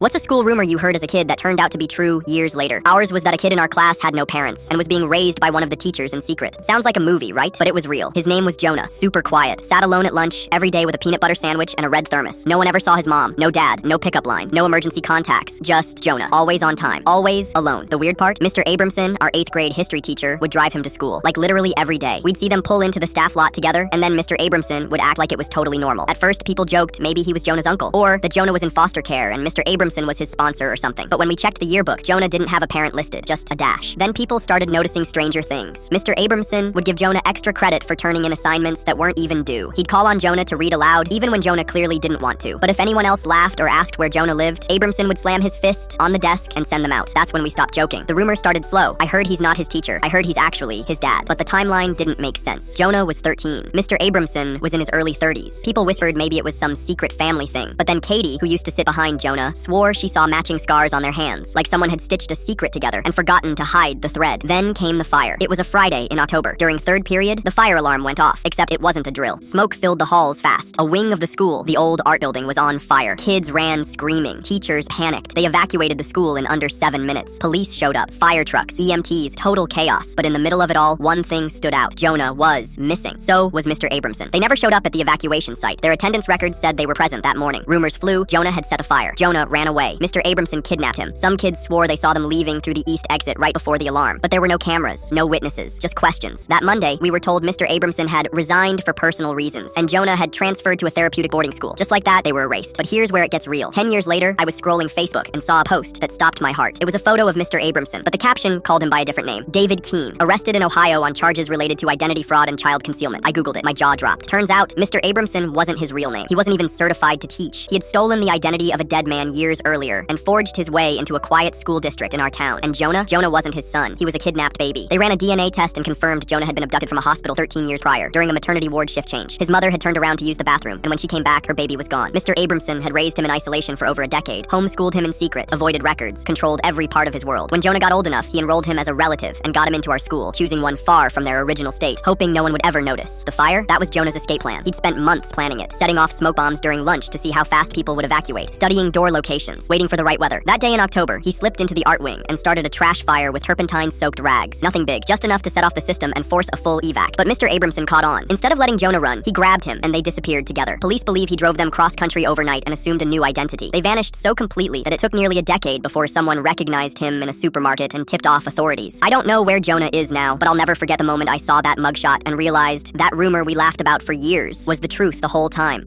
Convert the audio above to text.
What's a school rumor you heard as a kid that turned out to be true years later? Ours was that a kid in our class had no parents and was being raised by one of the teachers in secret. Sounds like a movie, right? But it was real. His name was Jonah. Super quiet. Sat alone at lunch every day with a peanut butter sandwich and a red thermos. No one ever saw his mom. No dad. No pickup line. No emergency contacts. Just Jonah. Always on time. Always alone. The weird part? Mr. Abramson, our 8th grade history teacher, would drive him to school. Like literally every day. We'd see them pull into the staff lot together, and then Mr. Abramson would act like it was totally normal. At first, people joked maybe he was Jonah's uncle, or that Jonah was in foster care and Mr. Abramson was his sponsor or something. But when we checked the yearbook, Jonah didn't have a parent listed, just a dash. Then people started noticing stranger things. Mr. Abramson would give Jonah extra credit for turning in assignments that weren't even due. He'd call on Jonah to read aloud, even when Jonah clearly didn't want to. But if anyone else laughed or asked where Jonah lived, Abramson would slam his fist on the desk and send them out. That's when we stopped joking. The rumor started slow. I heard he's not his teacher. I heard he's actually his dad. But the timeline didn't make sense. Jonah was 13. Mr. Abramson was in his early 30s. People whispered maybe it was some secret family thing. But then Katie, who used to sit behind Jonah, swore she saw matching scars on their hands, like someone had stitched a secret together and forgotten to hide the thread. Then came the fire. It was a Friday in October. During third period, the fire alarm went off, except it wasn't a drill. Smoke filled the halls fast. A wing of the school, the old art building, was on fire. Kids ran screaming. Teachers panicked. They evacuated the school in under 7 minutes. Police showed up. Fire trucks, EMTs, total chaos. But in the middle of it all, one thing stood out. Jonah was missing. So was Mr. Abramson. They never showed up at the evacuation site. Their attendance records said they were present that morning. Rumors flew. Jonah had set the fire. Jonah ran away. Mr. Abramson kidnapped him. Some kids swore they saw them leaving through the east exit right before the alarm. But there were no cameras, no witnesses, just questions. That Monday, we were told Mr. Abramson had resigned for personal reasons, and Jonah had transferred to a therapeutic boarding school. Just like that, they were erased. But here's where it gets real. 10 years later, I was scrolling Facebook and saw a post that stopped my heart. It was a photo of Mr. Abramson, but the caption called him by a different name. David Keene, arrested in Ohio on charges related to identity fraud and child concealment. I googled it. My jaw dropped. Turns out, Mr. Abramson wasn't his real name. He wasn't even certified to teach. He had stolen the identity of a dead man years earlier and forged his way into a quiet school district in our town. And Jonah wasn't his son. He was a kidnapped baby. They ran a DNA test and confirmed Jonah had been abducted from a hospital 13 years prior during a maternity ward shift change. His mother had turned around to use the bathroom, and when she came back, her baby was gone. Mr. Abramson had raised him in isolation for over a decade, homeschooled him in secret, avoided records, controlled every part of his world. When Jonah got old enough, he enrolled him as a relative and got him into our school, choosing one far from their original state, hoping no one would ever notice. The fire? That was Jonah's escape plan. He'd spent months planning it, setting off smoke bombs during lunch to see how fast people would evacuate, studying door locations, waiting for the right weather. That day in October, he slipped into the art wing and started a trash fire with turpentine-soaked rags. Nothing big, just enough to set off the system and force a full evac. But Mr. Abramson caught on. Instead of letting Jonah run, he grabbed him and they disappeared together. Police believe he drove them cross-country overnight and assumed a new identity. They vanished so completely that it took nearly a decade before someone recognized him in a supermarket and tipped off authorities. I don't know where Jonah is now, but I'll never forget the moment I saw that mugshot and realized that rumor we laughed about for years was the truth the whole time.